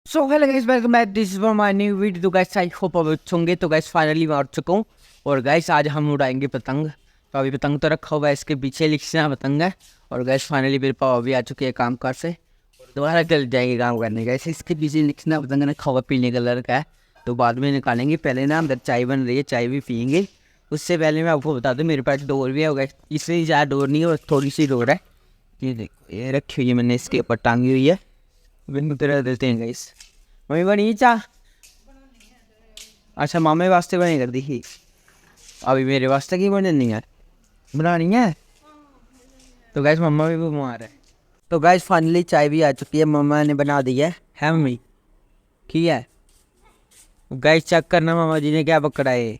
So hello guys, welcome back. This is my new video. तो guys I hope आप अच्छे होंगे। तो गाइस फाइनली मैं आ चुका हूँ और गाइस आज हम उड़ाएंगे पतंग। तो अभी पतंग तो रखा हुआ है, इसके पीछे लिखना पतंग है। और गाइस फाइनली मेरे पापा भी आ चुके हैं काम कार से, दोबारा चल जाएंगे काम करने। गाइस इसके पीछे लिखना पतंग रखा हुआ पीले कलर का है, तो बाद में निकालेंगे। पहले ना अंदर चाय बन रही है, चाय भी पियेंगे। उससे पहले मैं आपको बता दूँ मेरे पास डोर भी है। गाइस इससे ज़्यादा डोर नहीं है, और थोड़ी सी डोर है। ये देखो, ये रखी हुई है मैंने, इसके ऊपर टांगी हुई है। बिन तेरा देते हैं गाइस। मम्मी बनी चाह? अच्छा मामे वास्ते बनी कर दी थी, अभी मेरे वास्ते की बननी है, बनानी है। तो गैस मम्मा भी बीमार है। तो गैस फाइनली चाय भी आ चुकी है, मम्मा ने बना दी है मम्मी? ठीक है। गैस चेक करना मामा जी ने क्या पकड़ा है।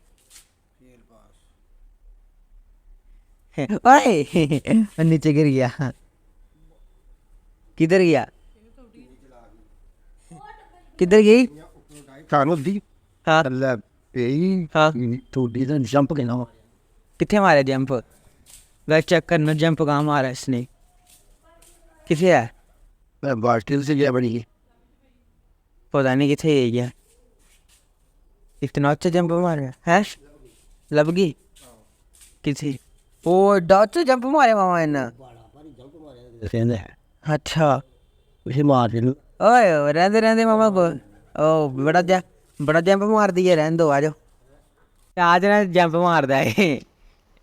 ओए नीचे गिर गया। किधर गया? किधर गई? Carlos di हाँ alla ei हाँ, tu di dan jump के ना कितने मारे जंप? गैस चेक करना जंप कहाँ मारा इसने, किसे है? मैं बास्टिल से गया बड़ी पता नहीं किथे है गया। इतना अच्छा जंप मारा है। लब गई किसी? ओ डॉट से जंप मारे मामा ने। रहने है अच्छा। उसे मार दे ओए रहते रहते मामा को, ओ बड़ा जंप मार दिया। रहने दो, आ जाओ। आज ना जंप मारदा है।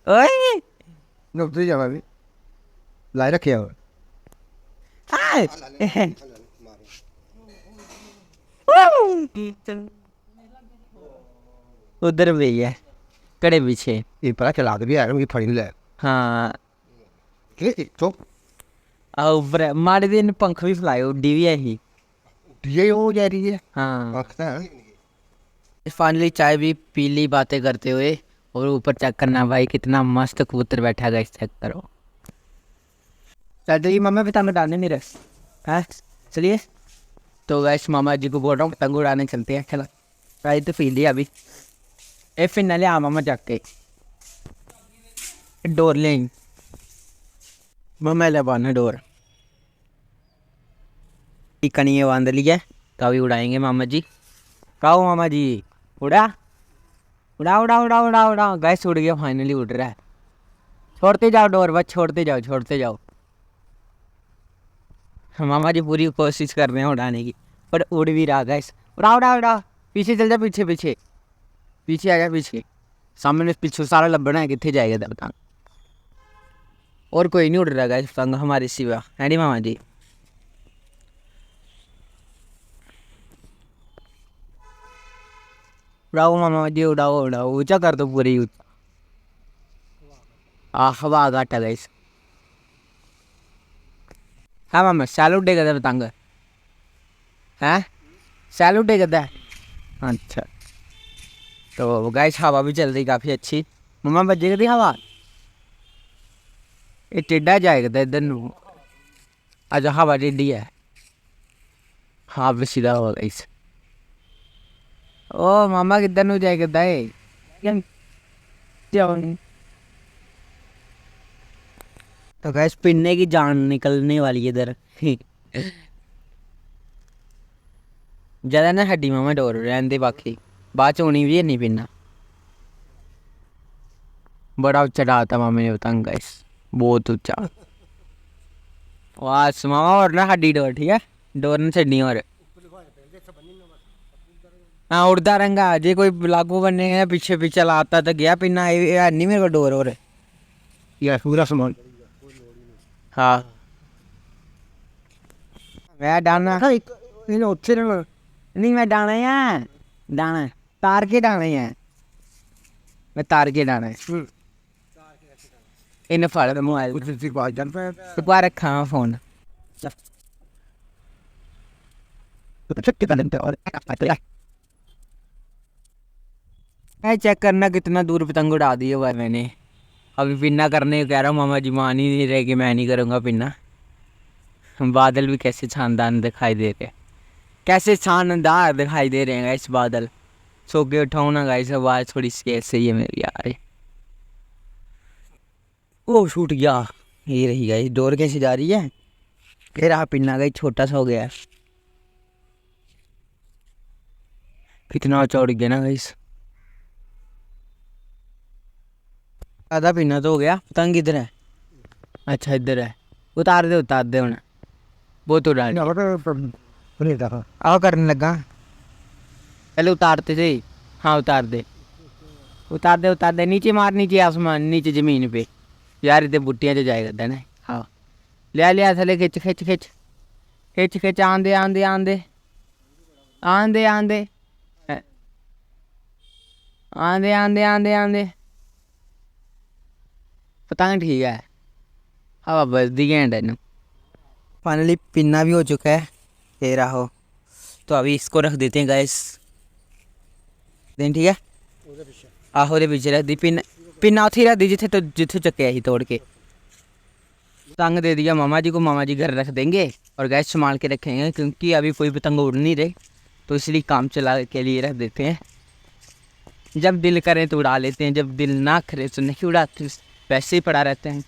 ओए नो तो जा भाई लाई रखे हो हाय। उधर भी है, कड़े पीछे। ये पता चला दे भी यार मुझे फड़ी ले हाँ तो ऊपर मारे दिन पंख भी फैलाए, उड्डी भी है ही। ये हो जा रही है हाँ आखता है फाइनली चाय भी पी ली बातें करते हुए। और ऊपर चेक करना भाई, कितना मस्त कबूतर बैठा है, चेक करो। चलते ही मामा पतंग उड़ाने मेरे है, चलिए। तो गैस मामा जी को बोल रहा हूँ पतंग उड़ाने चलते हैं। चलो चाय तो पी लिया अभी। ए फिर न ले आ मामा जाके डोर ले मामा ले बांधना डोर। कनिए बांध लिया, तो अभी उड़ाएंगे मामा जी। कहो मामा जी, उड़ा उड़ा उड़ा उड़ा उड़ा उड़ा। गैस उड़ गया, फाइनली उड़ रहा है। छोड़ते जाओ डोर, बस छोड़ते जाओ छोड़ते जाओ। मामा जी पूरी कोशिश कर रहे हैं उड़ाने की, पर उड़ भी रहा। गैस उड़ा उड़ा उड़ा। पीछे चल जा, पीछे पीछे पीछे आ जा, पीछे सामने पीछे सारा लब्बना है, कितने जाएगा पतंग। और कोई नहीं उड़ रहा गैस पतंग हमारे सिवा, है नी मामा जी? उड़ाओ मामा जी, उड़ाओ उड़ाओ, ऊंचा कर दो पूरी। हवा घाट है गैस। हाँ मामा सैलूट डे करता पतंग है, सैलूट डे करता है। अच्छा तो गैस हवा भी चल रही काफ़ी अच्छी। मम्मा बजे करती हवा, ये टेढ़ा जाएगा इधर नू। अच्छा हवा टेढ़ी है, हाँ भी सीधा होगा गैस। ओ मामा किधर नू जाए करता है? तो गैस पिन्ने की जान निकलने वाली है इधर। ज़्यादा ना हड्डी मामा, डोर रहने दे, बाकी बाद च होनी भी है नहीं पिन्ना। बड़ा ऊंचा डालता मामे ने पतंग गैस, बहुत ऊंचा। वाह मामा, और ना हड्डी डोर, ठीक है डोर ने छड़नी। और हाँ उड़ता रंगा जे कोई लागू बनने है, पीछे पीछे लाता तो गया पिन्ना। ये नहीं मेरे को डोर और। ये पूरा सामान हाँ मैं डालना ये नो तेरे में नहीं, मैं डालना है, डालना तार के डालना है, मैं तार के डालना है। इन्हें फाड़ मोबाइल कुछ सी बात जान पे तो रखा फोन। तो चेक कर लेते और मैं चेक करना कितना दूर पतंग उड़ा दी है भाई मैंने। अभी पिन्ना करने को कह रहा हूँ, मामा जी मान ही नहीं रहे कि मैं नहीं करूँगा पिन्ना। बादल भी कैसे शानदार दिखाई दे रहे हैं, कैसे शानदार दिखाई दे रहे हैं इस बादल। सो के उठाऊँ ना गाइस, आवाज़ थोड़ी सी ऐसे ही है मेरी यार। ओ छूट गया। ये रही गई डोर, कैसे जा रही है? कह रहा पिन्ना गई, छोटा सा हो गया। कितना चौड़ गया ना गाइस। आधा पीना तो हो गया। पतंग इधर है, अच्छा इधर है। उतार दे उन्हें, बहुत उड़ा ना बता नहीं था। आओ करने लगा। पहले उतारते थे, हाँ उतार दे नीचे मार, नीचे आसमान, नीचे ज़मीन पे यार। इतने बुट्टियाँ जो जाएगा था ना। हाँ लिया थले खिच खिच खिच खिच खिच। आंदे आंदे आंदे आंदे आंदे आंदे आंदे आंदे आंदे। पतंग ठीक है, हवा बजदी घैंट है इनू। फाइनली पिन्ना भी हो चुका है, ये रहा हो। तो अभी इसको रख देते हैं गैस दिन, ठीक है। आहो दे पीछे रख दी पिन्ना उथे रख दी जिथे चक्के ही तोड़ के। पतंग दे दिया मामा जी को, मामा जी घर रख देंगे और गैस संभाल के रखेंगे, क्योंकि अभी कोई पतंग उड़ नहीं रहे, तो इसलिए काम चला के लिए रख देते हैं। जब दिल करे तो उड़ा लेते हैं, जब दिल ना करे तो नहीं उड़ाते, वैसे ही पड़ा रहते हैं।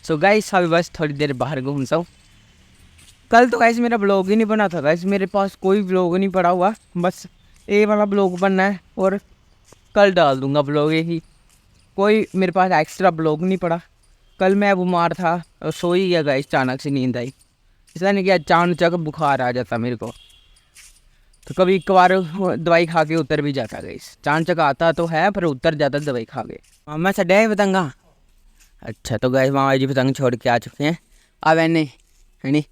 सो गाइस अभी बस थोड़ी देर बाहर घूमता हूँ। कल तो गाइस मेरा ब्लॉग ही नहीं बना था गाइस, मेरे पास कोई ब्लॉग नहीं पड़ा हुआ, बस ये वाला ब्लॉग बनना है और कल डाल दूंगा ब्लॉग यही। कोई मेरे पास एक्स्ट्रा ब्लॉग नहीं पड़ा। कल मैं बीमार था और सो ही गया गाइस, अचानक से नींद आई। इसलिए नहीं कि अचानक बुखार आ जाता मेरे को, तो कभी एक बार दवाई खा के उतर भी जाता गाइस। अचानक आता तो है पर उतर जाता दवाई खा के। मामा छड्डे है पतंगा। अच्छा तो गाइस मामा जी पतंग छोड़ के आ चुके हैं। अब एने है नी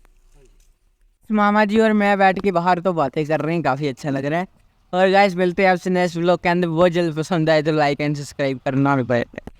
मामा जी और मैं बैठ के बाहर तो बातें कर रहे हैं, काफ़ी अच्छा लग रहा है। और गाइस मिलते हैं आपसे नेक्स्ट व्लॉग के अंदर। बहुत जल्द पसंद आए तो लाइक एंड सब्सक्राइब करना भी पड़ेगा।